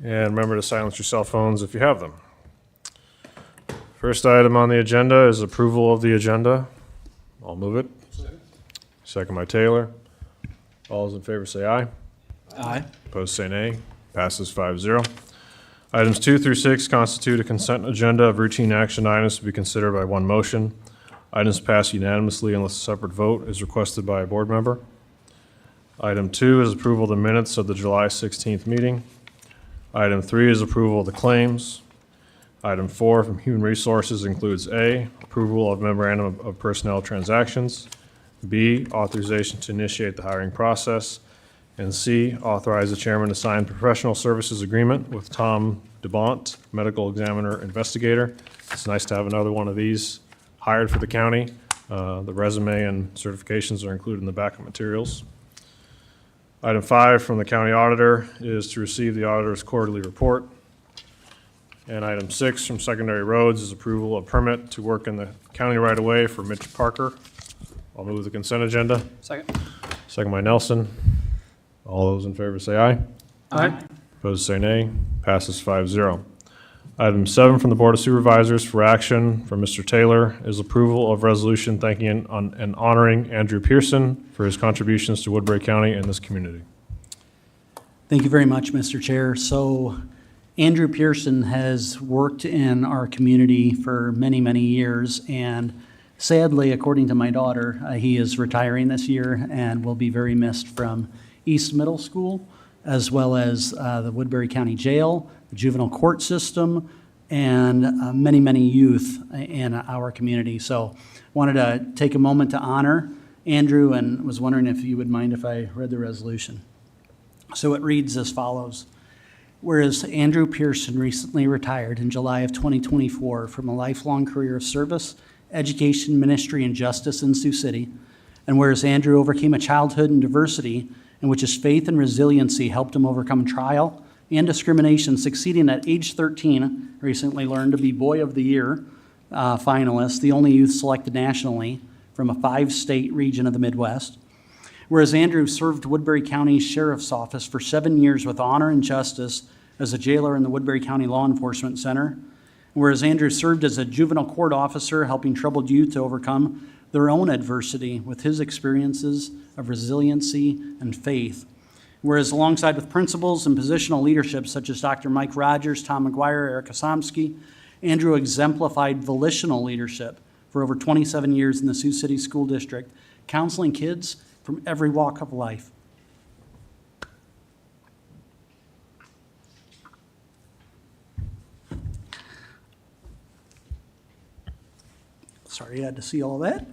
And remember to silence your cell phones if you have them. First item on the agenda is approval of the agenda. I'll move it. Second by Taylor. All those in favor say aye. Aye. Opposed say nay. Passes 5-0. Items 2 through 6 constitute a consent agenda of routine action items to be considered by one motion. Items pass unanimously unless a separate vote is requested by a board member. Item 2 is approval of the minutes of the July 16th meeting. Item 3 is approval of the claims. Item 4 from Human Resources includes A, approval of memorandum of personnel transactions, B, authorization to initiate the hiring process, and C, authorize the chairman to sign professional services agreement with Tom DeBont, medical examiner investigator. It's nice to have another one of these hired for the county. The resume and certifications are included in the backup materials. Item 5 from the county auditor is to receive the auditor's quarterly report. And item 6 from Secondary Roads is approval of permit to work in the county right-of-way for Mitch Parker. I'll move the consent agenda. Second. Second by Nelson. All those in favor say aye. Aye. Opposed say nay. Passes 5-0. Item 7 from the Board of Supervisors for action from Mr. Taylor is approval of resolution thanking and honoring Andrew Pearson for his contributions to Woodbury County and this community. Thank you very much, Mr. Chair. So Andrew Pearson has worked in our community for many, many years, and sadly, according to my daughter, he is retiring this year and will be very missed from East Middle School, as well as the Woodbury County Jail, the juvenile court system, and many, many youth in our community. So wanted to take a moment to honor Andrew and was wondering if you would mind if I read the resolution. So it reads as follows. Whereas Andrew Pearson recently retired in July of 2024 from a lifelong career of service, education, ministry, and justice in Sioux City, and whereas Andrew overcame a childhood in diversity in which his faith and resiliency helped him overcome trial and discrimination, succeeding at age 13, recently learned to be Boy of the Year finalist, the only youth selected nationally from a 5-state region of the Midwest. Whereas Andrew served Woodbury County Sheriff's Office for 7 years with honor and justice as a jailer in the Woodbury County Law Enforcement Center. Whereas Andrew served as a juvenile court officer, helping troubled youth to overcome their own adversity with his experiences of resiliency and faith. Whereas alongside with principals and positional leadership such as Dr. Mike Rogers, Tom McGuire, Eric Osomsky, Andrew exemplified volitional leadership for over 27 years in the Sioux City School District, counseling kids from every walk of life. Sorry you had to see all that.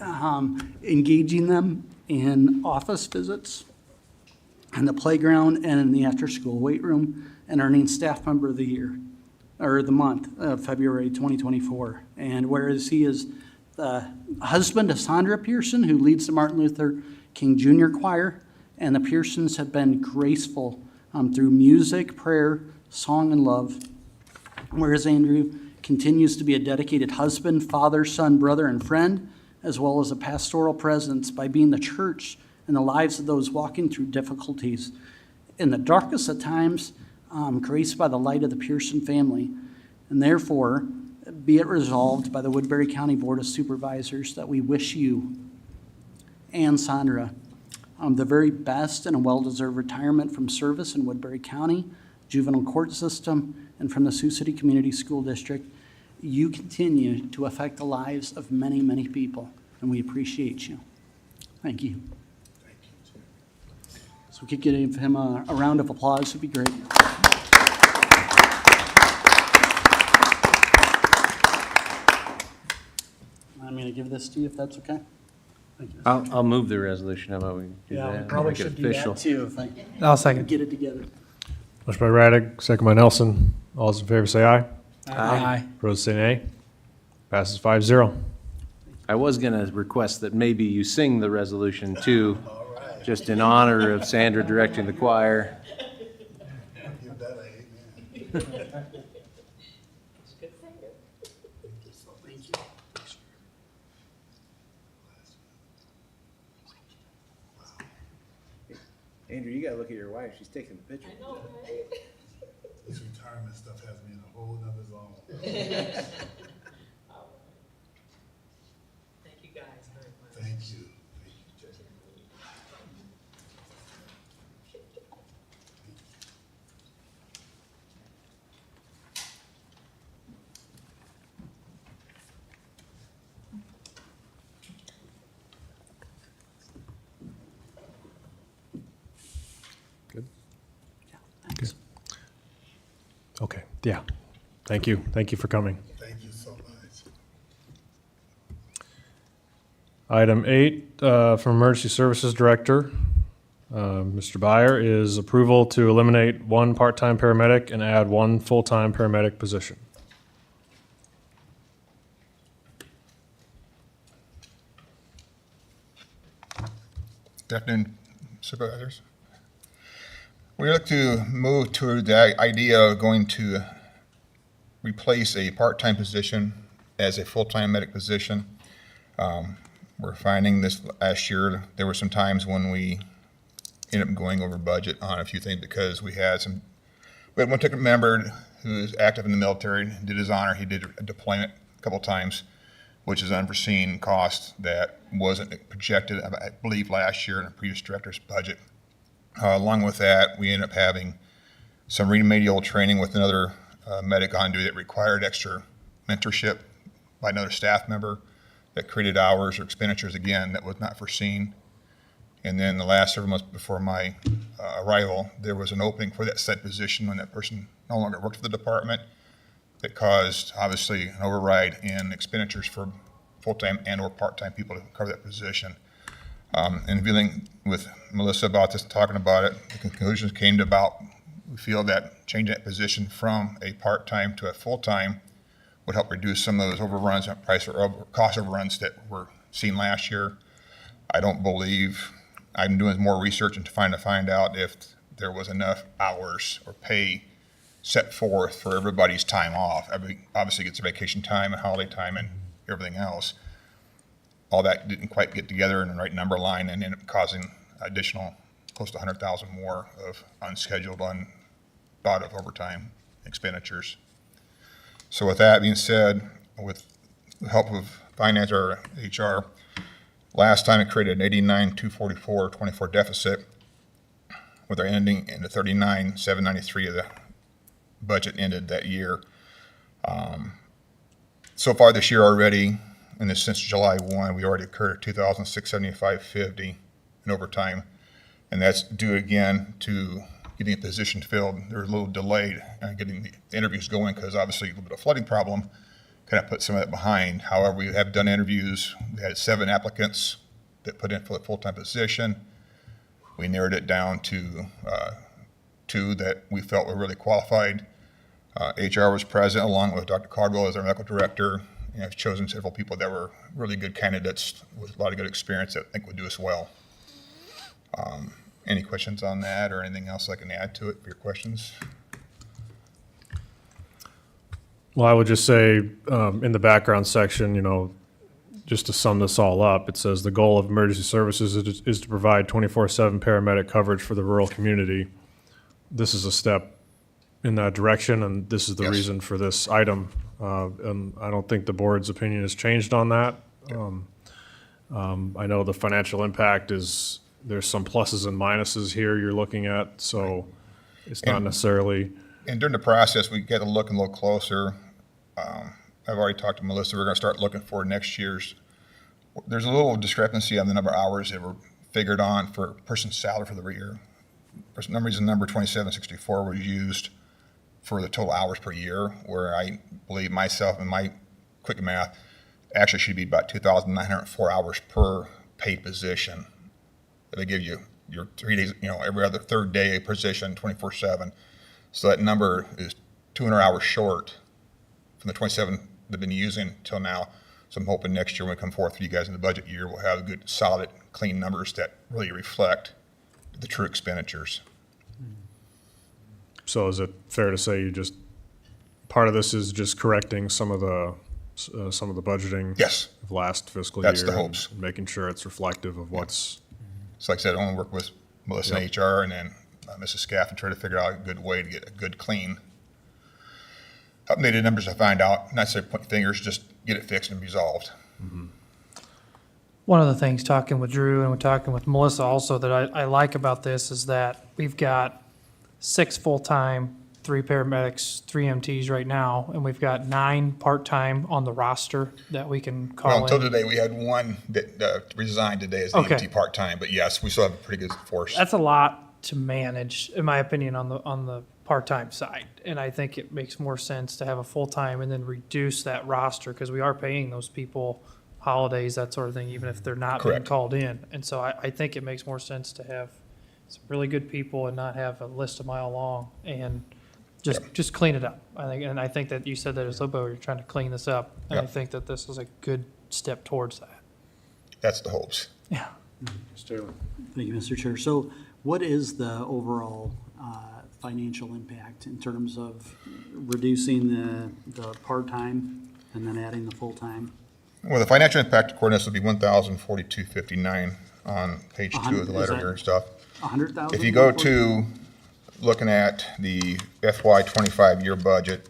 Engaging them in office visits, in the playground, and in the after-school weight room, and earning Staff Member of the Year, or the month of February 2024. And whereas he is the husband of Sandra Pearson, who leads the Martin Luther King Jr. Choir, and the Pearsons have been graceful through music, prayer, song, and love. Whereas Andrew continues to be a dedicated husband, father, son, brother, and friend, as well as a pastoral presence by being the church in the lives of those walking through difficulties. In the darkest of times, graced by the light of the Pearson family. And therefore, be it resolved by the Woodbury County Board of Supervisors that we wish you and Sandra the very best and a well-deserved retirement from service in Woodbury County, juvenile court system, and from the Sioux City Community School District. You continue to affect the lives of many, many people, and we appreciate you. Thank you. Thank you, too. So we could give him a round of applause, would be great. I'm going to give this to you if that's okay. Thank you. I'll move the resolution. How about we do Yeah, that? we probably Make it should do official. that too. If I I'll second. get it together. Motion by Raddick, second by Nelson. All those in favor say aye. Aye. Opposed say nay. Passes 5-0. I was going to request that maybe you sing the resolution too, just in honor of Sandra directing the choir. Give that a amen. Thank you. Andrew, you got to look at your wife. She's taking the picture. He's retired. Okay, yeah. Thank you. Thank you for coming. Thank you so much. Item 8 from Emergency Services Director, Mr. Byer, is approval to eliminate 1 part-time paramedic and add 1 full-time paramedic position. Good afternoon, Supervisors. We look to move to the idea of going to replace a part-time position as a full-time medic position. We're finding this last year, there were some times when we ended up going over budget on a few things because we had one particular member who is active in the military, did his honor, he did a deployment a couple times, which is unforeseen cost that wasn't projected, I believe, last year in the previous director's budget. Along with that, we ended up having some remedial training with another medic on duty that required extra mentorship by another staff member that created hours or expenditures, again, that was not foreseen. And then the last several months before my arrival, there was an opening for that said position when that person no longer worked for the department that caused, obviously, an override in expenditures for full-time and or part-time people to cover that position. And dealing with Melissa about this, talking about it, the conclusions came to about, we feel that changing that position from a part-time to a full-time would help reduce some of those overruns, price or cost overruns that were seen last year. I don't believe, I'm doing more research and trying to find out if there was enough hours or pay set forth for everybody's time off. Everybody obviously gets vacation time and holiday time and everything else. All that didn't quite get together in the right number line and ended up causing additional close to 100,000 more of unscheduled, unthought of overtime expenditures. So with that being said, with the help of finance or HR, last time it created an 89,244.24 deficit with our ending in the 39,793 of the budget ended that year. So far this year already, and this since July 1, we already incurred $2,675.50 in overtime, and that's due again to getting a position filled. There was a little delayed getting the interviews going because obviously a little bit of flooding problem kind of put some of that behind. However, we have done interviews. We had 7 applicants that put in for the full-time position. We narrowed it down to 2 that we felt were really qualified. HR was present along with Dr. Cardwell as our medical director, and have chosen several people that were really good candidates with a lot of good experience that I think would do us well. Any questions on that or anything else I can add to it for your questions? Well, I would just say, in the background section, just to sum this all up, it says the goal of emergency services is to provide 24/7 paramedic coverage for the rural community. This is a step in that direction, and this is the Yes. reason for this item. And I don't think the board's opinion has changed on that. I know the financial impact is, there's some pluses and minuses here you're looking at, so it's not necessarily. And during the process, we get to look a little closer. I've already talked to Melissa. We're going to start looking for next year's. There's a little discrepancy on the number of hours that were figured on for a person's salary for the year. For some reason, number 2764 was used for the total hours per year, where I believe myself and my quick math actually should be about 2,904 hours per paid position. They give you your 3 days, every other third day a position, 24/7. So that number is 200 hours short from the 27 they've been using till now. So I'm hoping next year when we come forth for you guys in the budget year, we'll have good, solid, clean numbers that really reflect the true expenditures. So is it fair to say part of this is just correcting some of the budgeting? Yes. Of last fiscal year? That's the hopes. And making sure it's reflective of what's. So like I said, I want to work with Melissa and HR and then Mrs. Scaff and try to figure out a good way to get a good, clean, updated numbers to find out, not say point fingers, just get it fixed and resolved. One of the things, talking with Drew and we're talking with Melissa also, that I like about this is that we've got 6 full-time, 3 paramedics, 3 MTs right now, and we've got 9 part-time on the roster that we can Well, call until in. today, we had one that resigned today as the Okay. EMT part-time, but yes, we still have a pretty good force. That's a lot to manage, in my opinion, on the part-time side. And I think it makes more sense to have a full-time and then reduce that roster, because we are paying those people holidays, that sort of thing, even if they're not being Correct. called in. And so I think it makes more sense to have some really good people and not have a list a mile long, and just clean it up. I think that you said that as Lobo, you're trying to clean this up. And I Yep. think that this is a good step towards that. That's the hopes. Yeah. Mr. Taylor? Thank you, Mr. Chair. So what is the overall financial impact in terms of reducing the part-time and then adding the full-time? Well, the financial impact according to this would be $1,042.59 on page 2 of the Is letter that- here and stuff. 100,000? If you go to looking at the FY 25 year budget,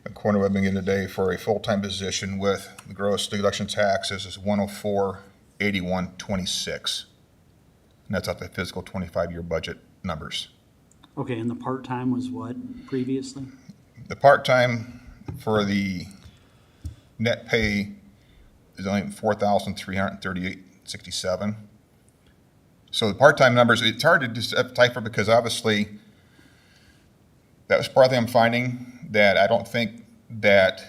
according to what I've been getting today, for a full-time position with the gross election taxes is 104,8126. And that's off the fiscal 25 year budget numbers. Okay, and the part-time was what previously? The part-time for the net pay is only 4,338.67. So the part-time numbers, it's hard to decipher because obviously that was part of the I'm finding, that I don't think that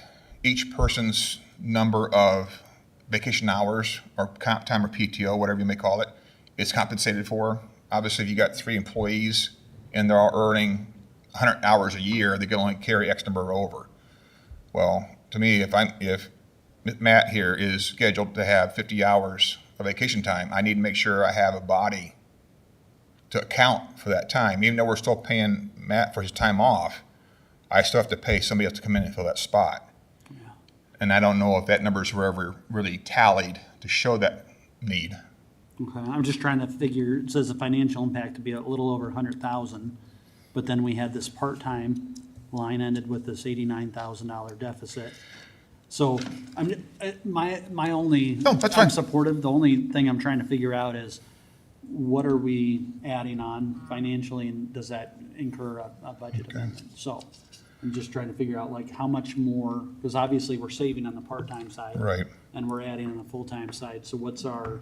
each person's number of vacation hours or comp time or PTO, whatever you may call it, is compensated for. Obviously, if you got 3 employees and they're all earning 100 hours a year, they can only carry X number over. Well, to me, if Matt here is scheduled to have 50 hours of vacation time, I need to make sure I have a body to account for that time. Even though we're still paying Matt for his time off, I still have to pay somebody else to come in and fill that spot. Yeah. And I don't know if that numbers were ever really tallied to show that need. Okay, I'm just trying to figure, it says the financial impact to be a little over 100,000, but then we had this part-time line ended with this $89,000 deficit. So my only, No, that's fine. I'm supportive, the only thing I'm trying to figure out is what are we adding on financially, and does that incur a budget amendment? So I'm just trying to figure out like how much more, because obviously we're saving on the part-time side. Right. And we're adding on the full-time side, so what's our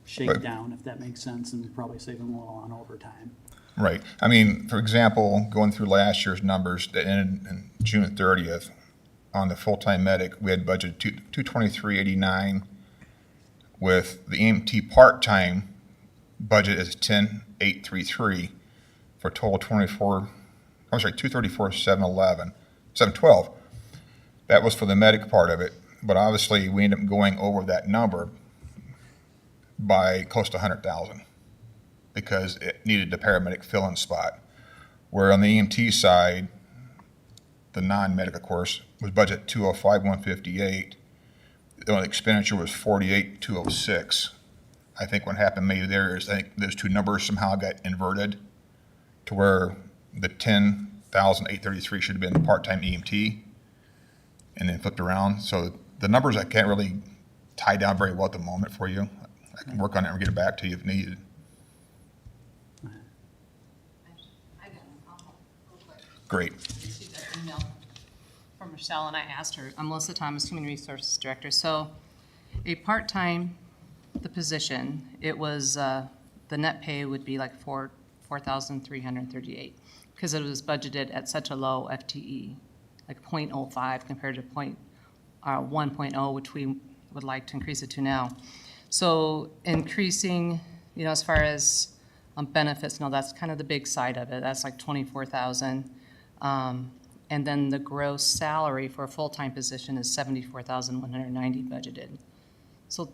shakedown, if that makes sense, and probably saving a little on overtime? Right. I mean, for example, going through last year's numbers that ended in June 30th, on the full-time medic, we had budgeted $223.89. With the EMT part-time budget is $10,833 for a total of $712. That was for the medic part of it, but obviously we ended up going over that number by close to 100,000 because it needed the paramedic fill-in spot. Where on the EMT side, the non-medic, of course, was budget 205,158. The only expenditure was 48,206. I think what happened maybe there is I think those two numbers somehow got inverted to where the 10,833 should have been the part-time EMT and then flipped around. So the numbers I can't really tie down very well at the moment for you. I can work on it and get it back to you if needed. I got it. I'll help real quick. Great. Received that email from Michelle, and I asked her. I'm Melissa Thomas, Human Resources Director. So a part-time, the position, it was, the net pay would be like $4,338 because it was budgeted at such a low FTE, like 0.05 compared to 1.0, which we would like to increase it to now. So increasing, as far as benefits, that's kind of the big side of it. That's like 24,000. And then the gross salary for a full-time position is 74,190 budgeted. So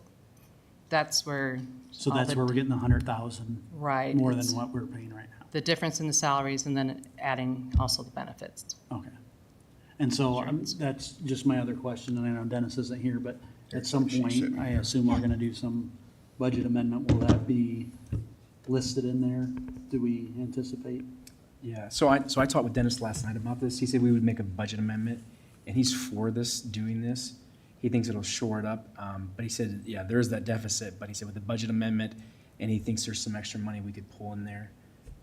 that's where. So all that's the- where we're getting the 100,000 Right. more than it's what we're paying right now. the difference in the salaries and then adding also the benefits. Okay. And so that's just my other question, and I know Dennis isn't here, but at some She's point, sitting I here. assume we're gonna do some budget amendment. Will that be listed in there? Do we anticipate? Yeah, so I talked with Dennis last night about this. He said we would make a budget amendment, and he's for doing this. He thinks it'll shore it up, but he said, yeah, there is that deficit, but he said with the budget amendment, and he thinks there's some extra money we could pull in there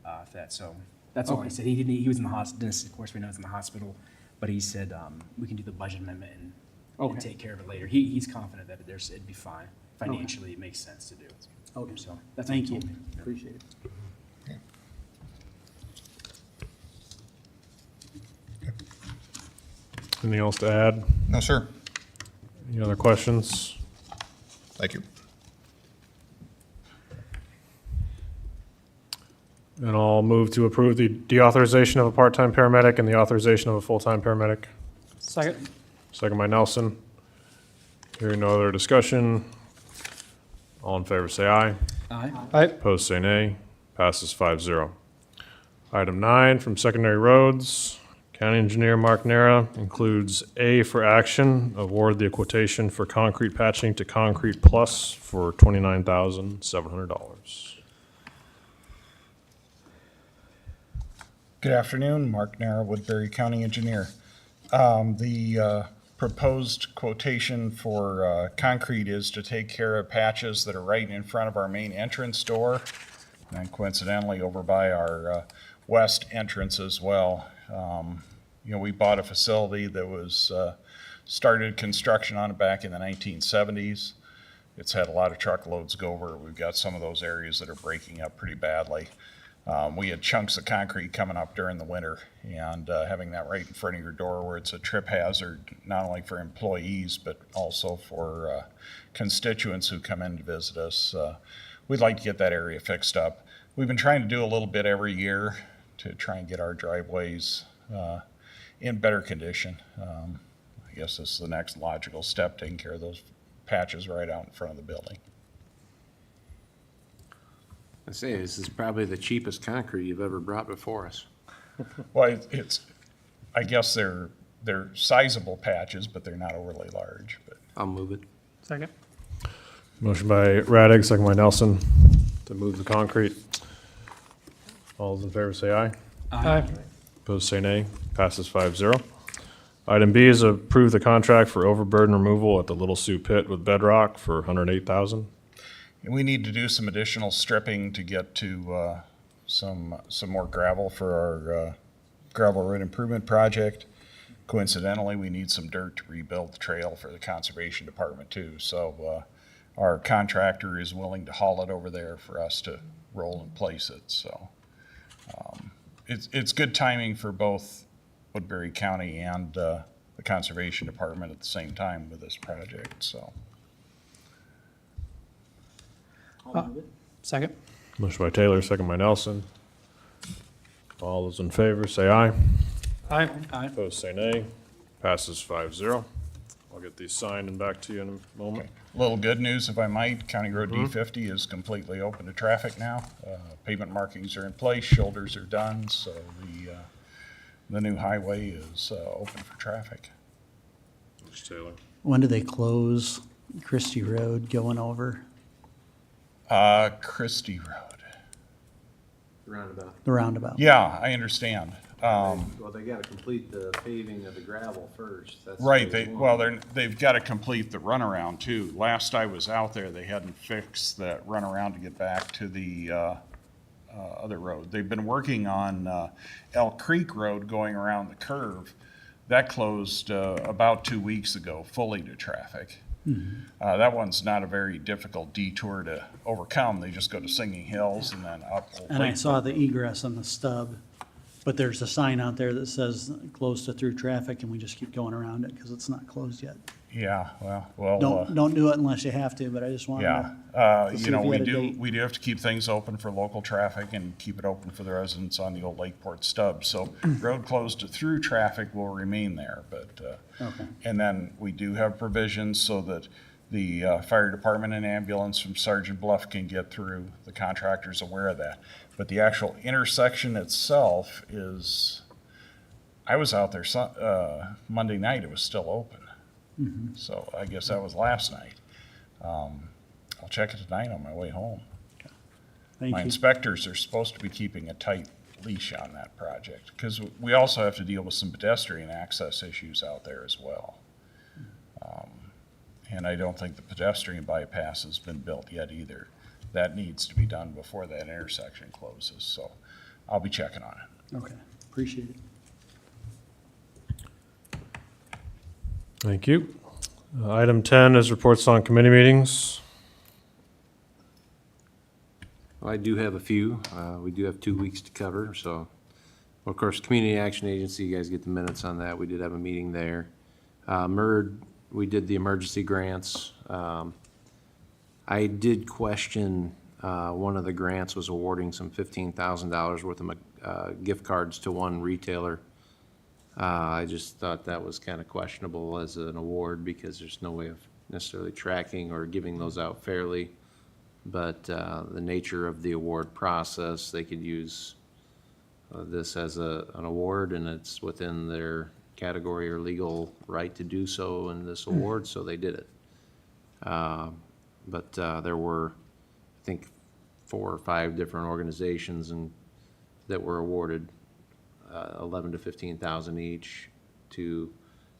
for that, so that's all he Okay. said. He was in the hospital, Dennis, of course, we know is in the hospital, but he said we can do the budget amendment and Okay. take care of it later. He's confident that it'd be fine. Financially, it makes sense to do. Okay, So that's what he thank you. told me. Appreciate it. Anything else to add? No, sir. Any other questions? Thank you. And I'll move to approve the deauthorization of a part-time paramedic and the authorization of a full-time paramedic. Second. Second by Nelson. Hearing no other discussion. All in favor, say aye. Aye. Aye. Opposed, say nay. Passes 5-0. Item 9 from Secondary Roads. County Engineer Mark Nera includes A for action, award the quotation for concrete patching to Concrete Plus for $29,700. Good afternoon, Mark Nara, Woodbury County Engineer. The proposed quotation for concrete is to take care of patches that are right in front of our main entrance door, and coincidentally over by our west entrance as well. You know, we bought a facility that was started construction on it back in the 1970s. It's had a lot of truckloads go over. We've got some of those areas that are breaking up pretty badly. We had chunks of concrete coming up during the winter, and having that right in front of your door where it's a trip hazard, not only for employees, but also for constituents who come in to visit us. We'd like to get that area fixed up. We've been trying to do a little bit every year to try and get our driveways in better condition. I guess this is the next logical step, taking care of those patches right out in front of the building. I say, this is probably the cheapest concrete you've ever brought before us. Well, I guess they're sizable patches, but they're not overly large, but. I'll move it. Second. Motion by Raddick, second by Nelson to move the concrete. All those in favor say aye. Aye. Opposed, say nay. Passes 5-0. Item B is approve the contract for overburden removal at the Little Sioux Pit with Bedrock for $108,000. We need to do some additional stripping to get to some more gravel for our gravel road improvement project. Coincidentally, we need some dirt to rebuild the trail for the conservation department too. So our contractor is willing to haul it over there for us to roll and place it. So it's good timing for both Woodbury County and the conservation department at the same time with this project. So. Second. Motion by Taylor, second by Nelson. All those in favor say aye. Aye. Opposed, say nay. Passes 5-0. I'll get these signed and back to you in a moment. A little good news, if I might, County Road D50 is completely open to traffic now. Pavement markings are in place, shoulders are done, so the new highway is open for traffic. Mr. Taylor. When do they close Christie Road going over Christie Road. Roundabout. the roundabout? Yeah, I understand. Well, they gotta complete the paving of the gravel first. That's Right, phase one. they've got to complete the runaround too. Last I was out there, they hadn't fixed that runaround to get back to the other road. They've been working on Elk Creek Road going around the curve. That closed about 2 weeks ago, fully to traffic. That one's not a very difficult detour to overcome. They just go to Singing Hills and then up. Old And I Lake. saw the egress on the stub, but there's a sign out there that says closed to through traffic, and we just keep going around it because it's not closed yet. Yeah, well, Don't do it unless you have to, but I just wanted yeah. to. see You know, if you we had a date. we do have to keep things open for local traffic and keep it open for the residents on the old Lakeport stub. So road closed to through traffic will remain there, but, Okay. and then we do have provisions so that the fire department and ambulance from Sergeant Bluff can get through. The contractor's aware of that. But the actual intersection itself is, I was out there Monday night, it was still open. So I guess that was last night. I'll check it tonight on my way home. Thank My you. inspectors are supposed to be keeping a tight leash on that project, because we also have to deal with some pedestrian access issues out there as well. And I don't think the pedestrian bypass has been built yet either. That needs to be done before that intersection closes, so I'll be checking on it. Okay, appreciate it. Thank you. Item 10 is reports on committee meetings. I do have a few. We do have 2 weeks to cover, so Of course, Community Action Agency, you guys get the minutes on that. We did have a meeting there. MERD, we did the emergency grants. I did question, one of the grants was awarding some $15,000 worth of gift cards to one retailer. I just thought that was kind of questionable as an award because there's no way of necessarily tracking or giving those out fairly. But the nature of the award process, they could use this as an award, and it's within their category or legal right to do so in this award, so they did it. But there were, I think, 4 or 5 different organizations that were awarded 11 to 15,000 each to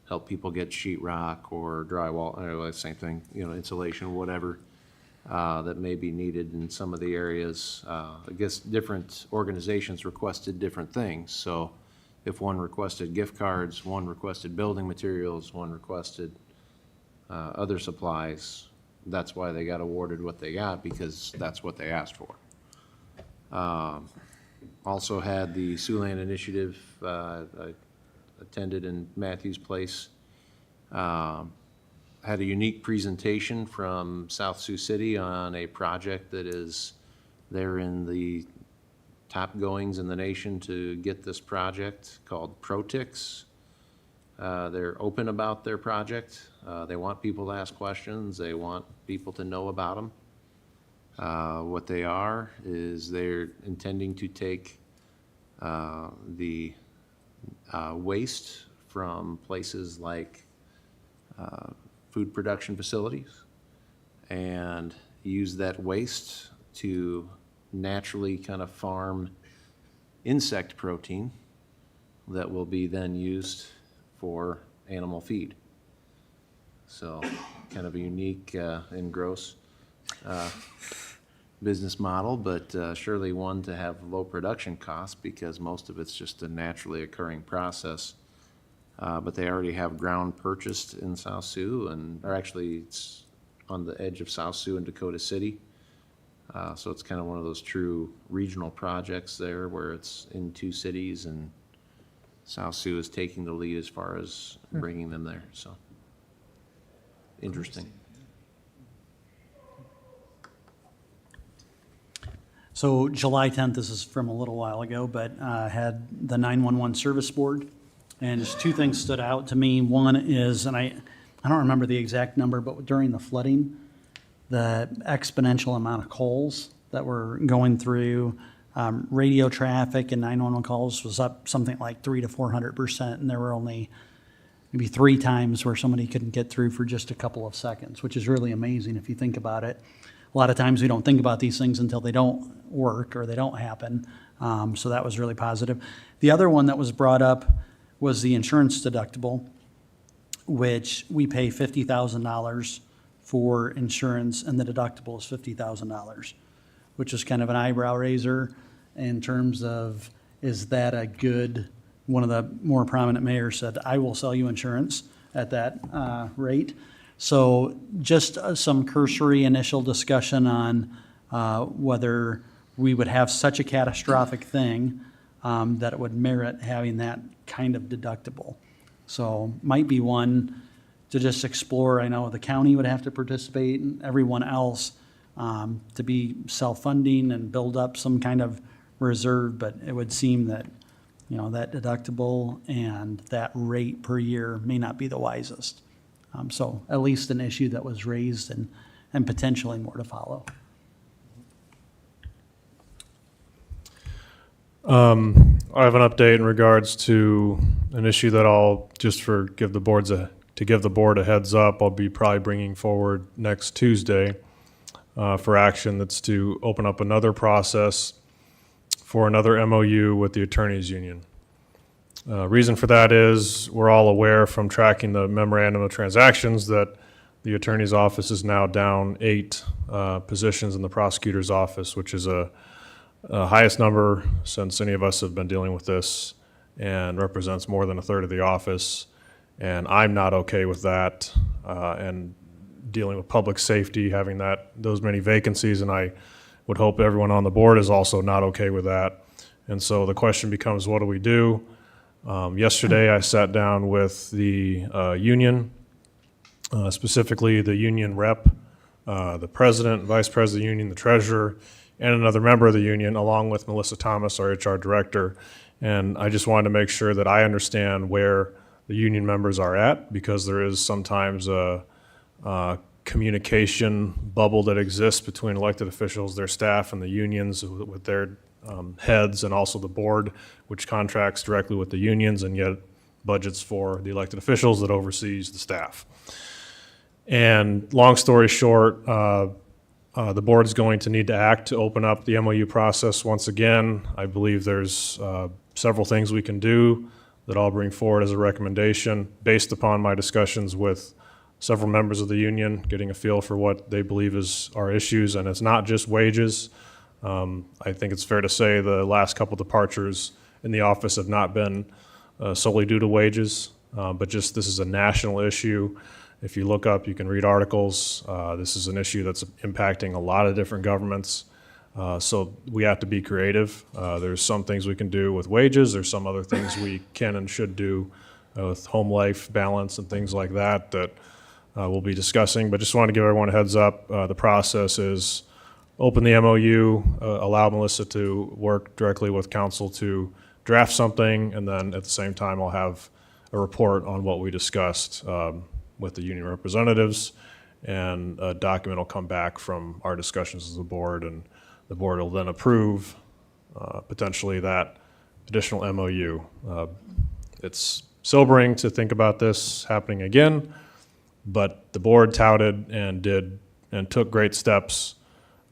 help people get sheetrock or drywall, or same thing, insulation, whatever. That may be needed in some of the areas. I guess different organizations requested different things. So if one requested gift cards, one requested building materials, one requested other supplies, that's why they got awarded what they got, because that's what they asked for. Also had the Siouxland Initiative, I attended in Matthews Place. Had a unique presentation from South Sioux City on a project that is there in the top goings in the nation to get this project called ProTix. They're open about their project. They want people to ask questions. They want people to know about them. What they are is they're intending to take the waste from places like food production facilities and use that waste to naturally kind of farm insect protein that will be then used for animal feed. So kind of a unique and gross business model, but surely one to have low production costs because most of it's just a naturally occurring process. But they already have ground purchased in South Sioux, or actually it's on the edge of South Sioux and Dakota City. So it's kind of one of those true regional projects there where it's in 2 cities and South Sioux is taking the lead as far as bringing them there, so interesting. So July 10th, this is from a little while ago, but had the 911 Service Board. And just 2 things stood out to me. One is, and I don't remember the exact number, but during the flooding, the exponential amount of calls that were going through radio traffic and 911 calls was up something like 300 to 400%. And there were only maybe 3 times where somebody couldn't get through for just a couple of seconds, which is really amazing if you think about it. A lot of times we don't think about these things until they don't work or they don't happen. So that was really positive. The other one that was brought up was the insurance deductible, which we pay $50,000 for insurance, and the deductible is $50,000, which is kind of an eyebrow raiser in terms of, is that a good, one of the more prominent mayors said, I will sell you insurance at that rate. So just some cursory initial discussion on whether we would have such a catastrophic thing that it would merit having that kind of deductible. So might be one to just explore. I know the county would have to participate and everyone else to be self-funding and build up some kind of reserve, but it would seem that, that deductible and that rate per year may not be the wisest. So at least an issue that was raised and potentially more to follow. I have an update in regards to an issue that I'll, just for give the board a heads up, I'll be probably bringing forward next Tuesday for action. That's to open up another process for another MOU with the attorneys union. Reason for that is we're all aware from tracking the memorandum of transactions that the attorney's office is now down 8 positions in the prosecutor's office, which is a highest number since any of us have been dealing with this, and represents more than a third of the office. And I'm not okay with that, and dealing with public safety, having those many vacancies, and I would hope everyone on the board is also not okay with that. And so the question becomes, what do we do? Yesterday, I sat down with the union, specifically the union rep, the president, vice president of the union, the treasurer, and another member of the union, along with Melissa Thomas, our HR director. And I just wanted to make sure that I understand where the union members are at, because there is sometimes a communication bubble that exists between elected officials, their staff, and the unions with their heads, and also the board, which contracts directly with the unions and yet budgets for the elected officials that oversees the staff. And long story short, the board is going to need to act to open up the MOU process once again. I believe there's several things we can do that I'll bring forward as a recommendation based upon my discussions with several members of the union, getting a feel for what they believe is our issues. And it's not just wages. I think it's fair to say the last couple departures in the office have not been solely due to wages, but just this is a national issue. If you look up, you can read articles. This is an issue that's impacting a lot of different governments. So we have to be creative. There's some things we can do with wages. There's some other things we can and should do with home life balance and things like that that we'll be discussing. But just want to give everyone a heads up. The process is open the MOU, allow Melissa to work directly with council to draft something, and then at the same time I'll have a report on what we discussed with the union representatives, and a document will come back from our discussions as a board, and the board will then approve potentially that additional MOU. It's sobering to think about this happening again, but the board touted and took great steps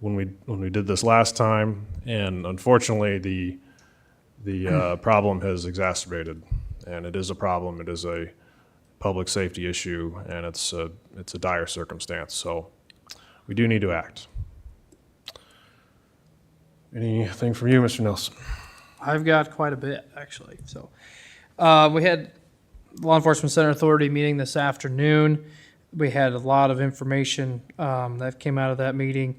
when we did this last time, and unfortunately the problem has exacerbated, and it is a problem. It is a public safety issue, and it's a dire circumstance. So we do need to act. Anything from you, Mr. Nelson? I've got quite a bit, actually. So we had Law Enforcement Center Authority meeting this afternoon. We had a lot of information that came out of that meeting.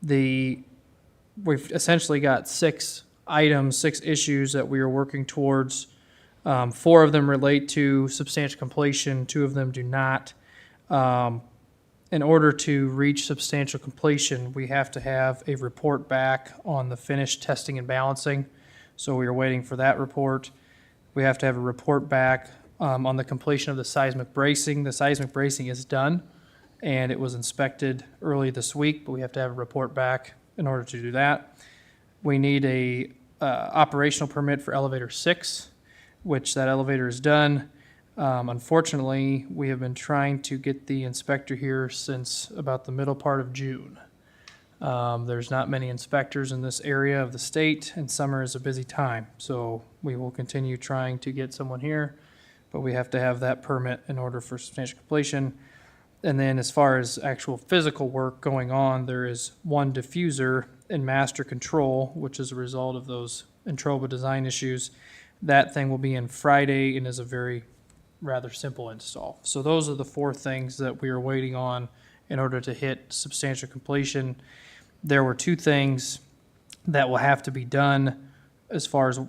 We've essentially got 6 items, 6 issues that we are working towards. 4 of them relate to substantial completion, 2 of them do not. In order to reach substantial completion, we have to have a report back on the finished testing and balancing. So we are waiting for that report. We have to have a report back on the completion of the seismic bracing. The seismic bracing is done, and it was inspected early this week, but we have to have a report back in order to do that. We need a operational permit for elevator 6, which that elevator is done. Unfortunately, we have been trying to get the inspector here since about the middle part of June. There's not many inspectors in this area of the state, and summer is a busy time. So we will continue trying to get someone here, but we have to have that permit in order for substantial completion. And then as far as actual physical work going on, there is 1 diffuser in master control, which is a result of those Entroba design issues. That thing will be in Friday and is a very rather simple install. So those are the 4 things that we are waiting on in order to hit substantial completion. There were 2 things that will have to be done as far as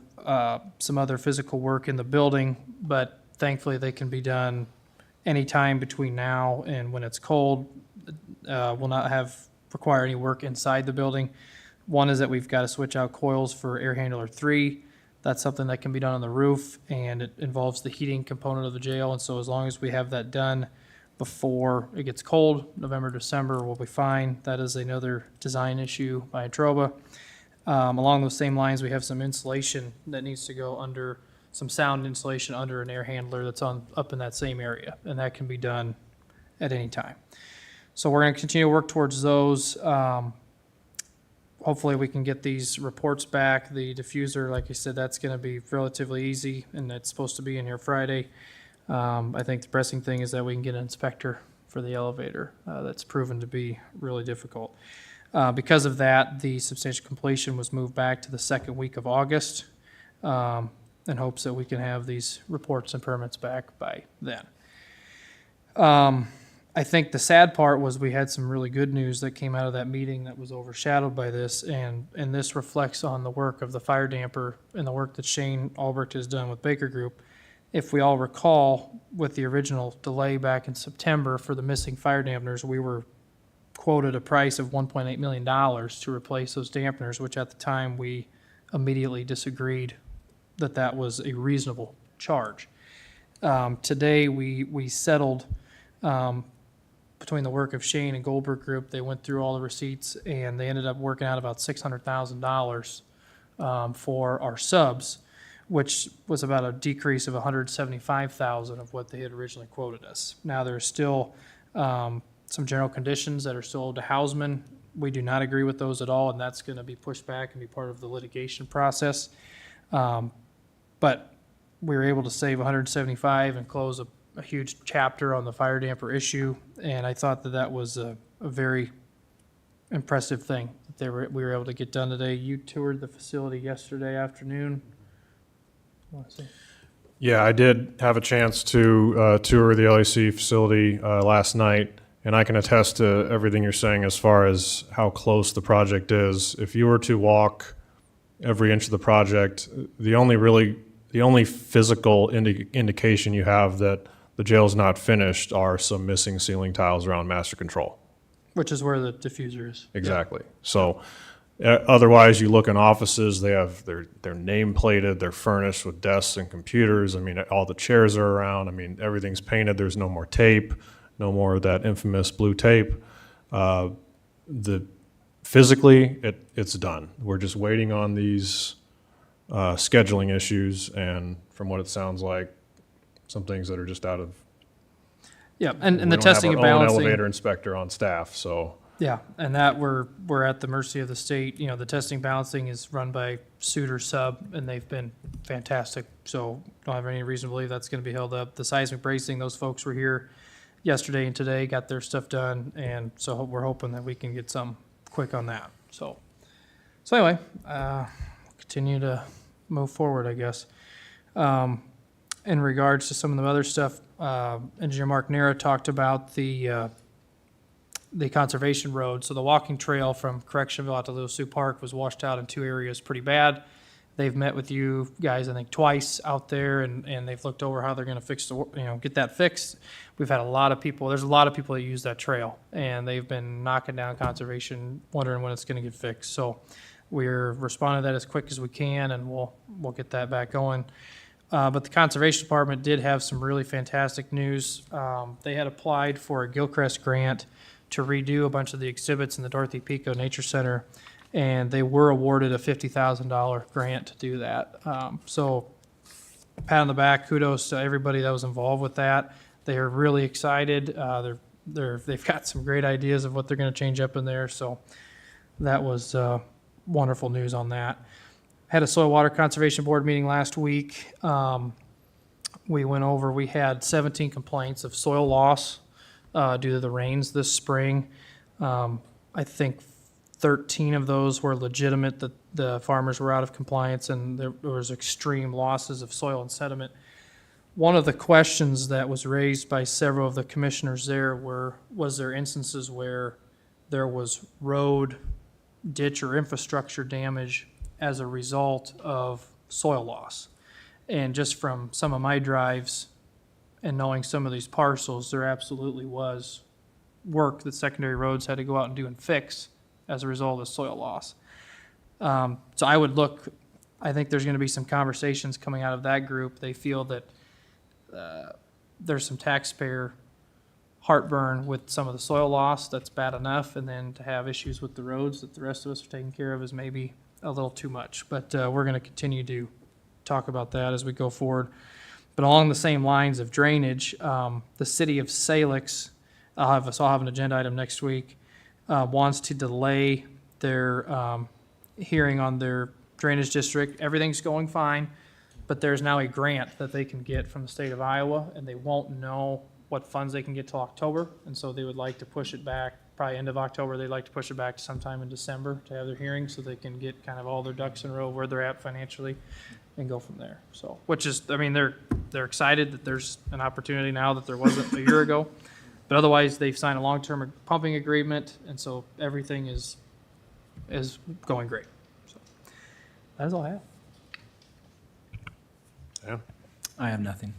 some other physical work in the building, but thankfully they can be done anytime between now and when it's cold. Will not require any work inside the building. One is that we've got to switch out coils for air handler 3. That's something that can be done on the roof, and it involves the heating component of the jail. And so as long as we have that done before it gets cold, November, December, we'll be fine. That is another design issue by Entroba. Along those same lines, we have some insulation that needs to go under, some sound insulation under an air handler that's up in that same area, and that can be done at any time. So we're going to continue to work towards those. Hopefully we can get these reports back. The diffuser, like I said, that's going to be relatively easy, and it's supposed to be in here Friday. I think the pressing thing is that we can get an inspector for the elevator. That's proven to be really difficult. Because of that, the substantial completion was moved back to the 2nd week of August in hopes that we can have these reports and permits back by then. I think the sad part was we had some really good news that came out of that meeting that was overshadowed by this, and this reflects on the work of the fire damper and the work that Shane Albrecht has done with Baker Group. If we all recall, with the original delay back in September for the missing fire dampeners, we were quoted a price of $1.8 million to replace those dampeners, which at the time we immediately disagreed that that was a reasonable charge. Today, we settled, between the work of Shane and Goldberg Group, they went through all the receipts and they ended up working out about $600,000 for our subs, which was about a decrease of $175,000 of what they had originally quoted us. Now, there's still some general conditions that are still owed to Hausman. We do not agree with those at all, and that's going to be pushed back and be part of the litigation process. But we were able to save $175,000 and close a huge chapter on the fire damper issue, and I thought that that was a very impressive thing that we were able to get done today. You toured the facility yesterday afternoon. Want to say? Yeah, I did have a chance to tour the LAC facility last night, and I can attest to everything you're saying as far as how close the project is. If you were to walk every inch of the project, the only physical indication you have that the jail's not finished are some missing ceiling tiles around master control. Which is where the diffuser is. Exactly. So otherwise, you look in offices, they have they're name plated, they're furnished with desks and computers. I mean, all the chairs are around. I mean, everything's painted. There's no more tape, no more of that infamous blue tape. Physically, it's done. We're just waiting on these scheduling issues, and from what it sounds like, some things that are just out of. Yeah, and the testing and We don't have our own balancing. elevator inspector on staff, so. Yeah, and that we're at the mercy of the state. You know, the testing balancing is run by Suter Sub, and they've been fantastic. So don't have any reason to believe that's going to be held up. The seismic bracing, those folks were here yesterday and today, got their stuff done, and so we're hoping that we can get some quick on that. So anyway, continue to move forward, I guess. In regards to some of the other stuff, Engineer Mark Nera talked about the conservation road. So the walking trail from Correctionville out to Little Sioux Park was washed out in two areas pretty bad. They've met with you guys, I think, twice out there, and they've looked over how they're going to fix get that fixed. We've had a lot of people. There's a lot of people that use that trail, and they've been knocking down conservation, wondering when it's going to get fixed. So we're responding to that as quick as we can, and we'll get that back going. But the Conservation Department did have some really fantastic news. They had applied for a Gilchrist grant to redo a bunch of the exhibits in the Dorothy Pico Nature Center, and they were awarded a $50,000 grant to do that. So pat on the back, kudos to everybody that was involved with that. They are really excited. They've got some great ideas of what they're going to change up in there, so that was wonderful news on that. Had a Soil Water Conservation Board meeting last week. We had 17 complaints of soil loss due to the rains this spring. I think 13 of those were legitimate, that the farmers were out of compliance, and there was extreme losses of soil and sediment. One of the questions that was raised by several of the commissioners there was there instances where there was road, ditch, or infrastructure damage as a result of soil loss. And just from some of my drives and knowing some of these parcels, there absolutely was work that secondary roads had to go out and do and fix as a result of soil loss. So I think there's going to be some conversations coming out of that group. They feel that there's some taxpayer heartburn with some of the soil loss. That's bad enough. And then to have issues with the roads that the rest of us are taking care of is maybe a little too much. But we're going to continue to talk about that as we go forward. But along the same lines of drainage, the city of Salix, I'll have an agenda item next week, wants to delay their hearing on their drainage district. Everything's going fine, but there's now a grant that they can get from the state of Iowa, and they won't know what funds they can get till October, and so they would like to push it back, probably end of October. They'd like to push it back to sometime in December to have their hearing, so they can get kind of all their ducks in a row where they're at financially and go from there. So, they're excited that there's an opportunity now that there wasn't a year ago, But otherwise, they've signed a long-term pumping agreement, and so everything is going great. So that is all I have. Yeah. I have nothing.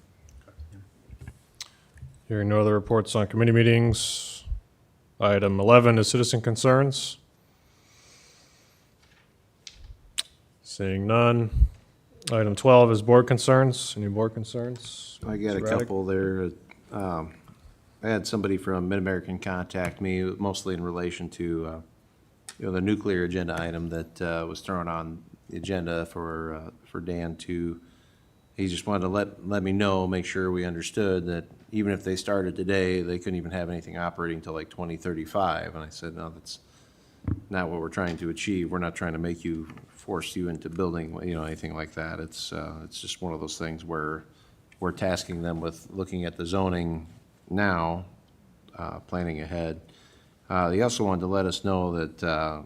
Hearing no other reports on committee meetings. Item 11 is citizen concerns. Seeing none. Item 12 is board concerns. Any board concerns? I got a Mr. Raddick? couple there. I had somebody from Mid-American contact me, mostly in relation to, the nuclear agenda item that was thrown on the agenda for Dan to, he just wanted to let me know, make sure we understood that even if they started today, they couldn't even have anything operating until like 2035. And I said, no, that's not what we're trying to achieve. We're not trying to force you into building, anything like that. It's just one of those things where we're tasking them with looking at the zoning now, planning ahead. They also wanted to let us know that,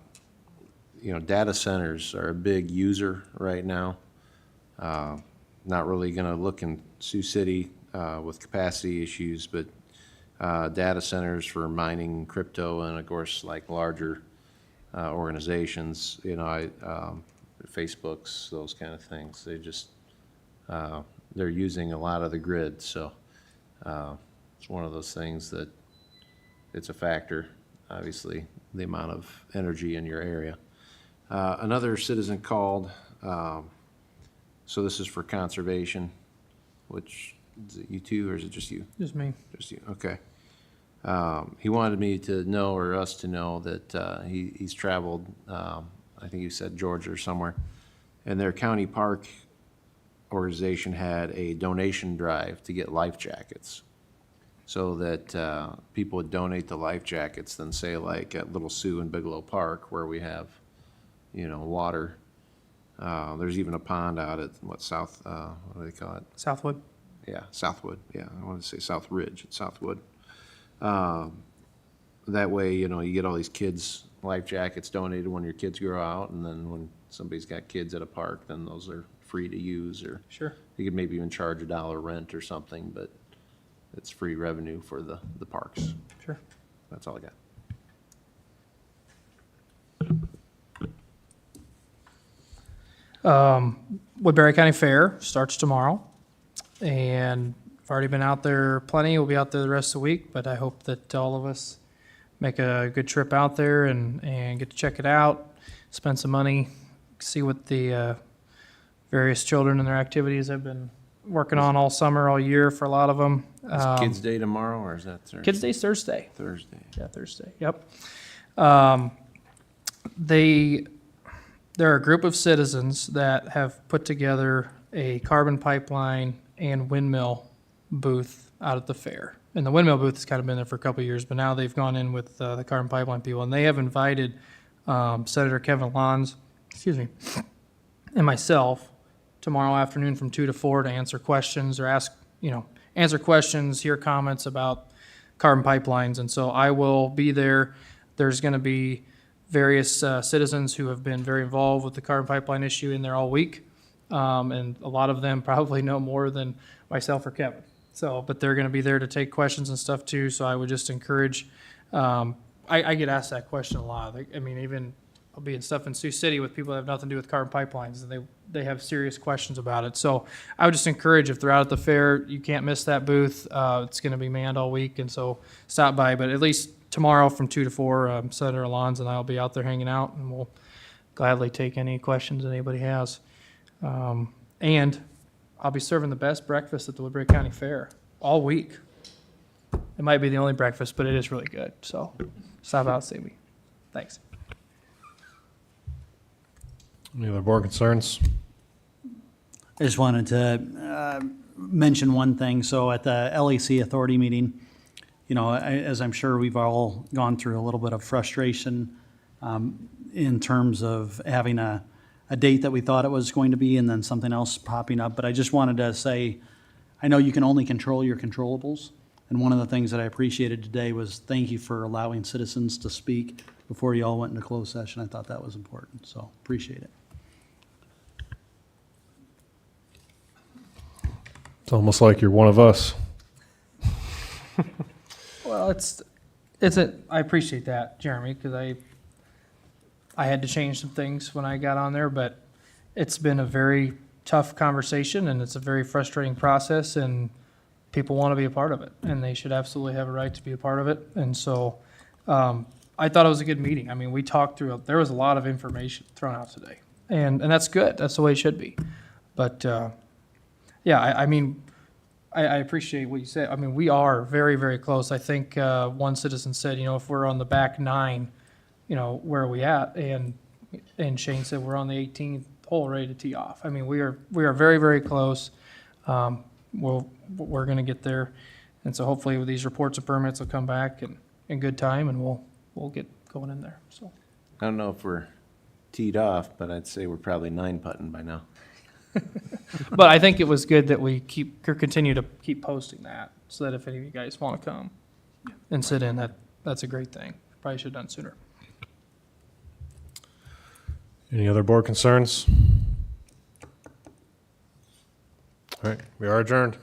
data centers are a big user right now. Not really going to look in Sioux City with capacity issues, but data centers for mining, crypto, and of course, like larger organizations, Facebooks, those kind of things. They just, they're using a lot of the grid. So it's one of those things that it's a factor, obviously, the amount of energy in your area. Another citizen called, so this is for conservation, which, is it you two, or is it just you? Just me. Just you, okay. He wanted me to know, or us to know, that he's traveled, I think you said Georgia or somewhere, and their county park organization had a donation drive to get life jackets, so that people would donate the life jackets, then say like at Little Sioux and Bigelow Park, where we have, water. There's even a pond out at, what do they call it? Southwood. Yeah, Southwood, yeah, I wanted to say South Ridge, it's Southwood. That way, you get all these kids' life jackets donated when your kids grow out, and then when somebody's got kids at a park, then those are free to use, or Sure. you could maybe even charge $1 rent or something, but it's free revenue for the parks. Sure. That's all I got. Woodbury County Fair starts tomorrow, and I've already been out there plenty. We'll be out there the rest of the week, but I hope that all of us make a good trip out there and get to check it out, spend some money, see what the various children and their activities have been working on all summer, all year for a lot of them. Is Kids Day tomorrow, or is that Thursday? Kids Day's Thursday. Thursday. Yeah, Thursday. Yep. There are a group of citizens that have put together a carbon pipeline and windmill booth out at the fair. And the windmill booth has kind of been there for a couple of years, but now they've gone in with the carbon pipeline people, and they have invited Senator Kevin Lons, and myself tomorrow afternoon from 2 to 4 to answer questions or answer questions, hear comments about carbon pipelines. And so I will be there. There's going to be various citizens who have been very involved with the carbon pipeline issue in there all week. And a lot of them probably know more than myself or Kevin. So, but they're going to be there to take questions and stuff too. So I would just encourage, I get asked that question a lot. Even I'll be in stuff in Sioux City with people that have nothing to do with carbon pipelines, and they have serious questions about it. So I would just encourage, if they're out at the fair, you can't miss that booth. It's going to be manned all week, and so stop by. But at least tomorrow from 2 to 4, Senator Alonzo and I will be out there hanging out, and we'll gladly take any questions that anybody has. And I'll be serving the best breakfast at the Woodbury County Fair all week. It might be the only breakfast, but it is really good. So stop out and see me. Thanks. Any other board concerns? I just wanted to mention one thing. So at the Lac Authority meeting, as I'm sure we've all gone through a little bit of frustration in terms of having a date that we thought it was going to be and then something else popping up. But I just wanted to say, I know you can only control your controllables. And one of the things that I appreciated today was thank you for allowing citizens to speak before you all went into closed session. I thought that was important, so appreciate it. It's almost like you're one of us. Well, I appreciate that, Jeremy, because I had to change some things when I got on there, but it's been a very tough conversation and it's a very frustrating process and people want to be a part of it and they should absolutely have a right to be a part of it. And so, I thought it was a good meeting. I mean, we talked through, there was a lot of information thrown out today and that's good. That's the way it should be. But, yeah, I mean, I appreciate what you said. I mean, we are very, very close. I think one citizen said, if we're on the back nine, where are we at? And Shane said we're on the 18th hole ready to tee off. I mean, we are very, very close. We're going to get there. And so hopefully with these reports of permits will come back in good time and we'll get going in there. So I don't know if we're teed off, but I'd say we're probably 9-putting by now. But I think it was good that we continue to keep posting that, so that if any of you guys want to come and sit in, that's a great thing. Probably should have done sooner. Any other board concerns? All right, we are adjourned.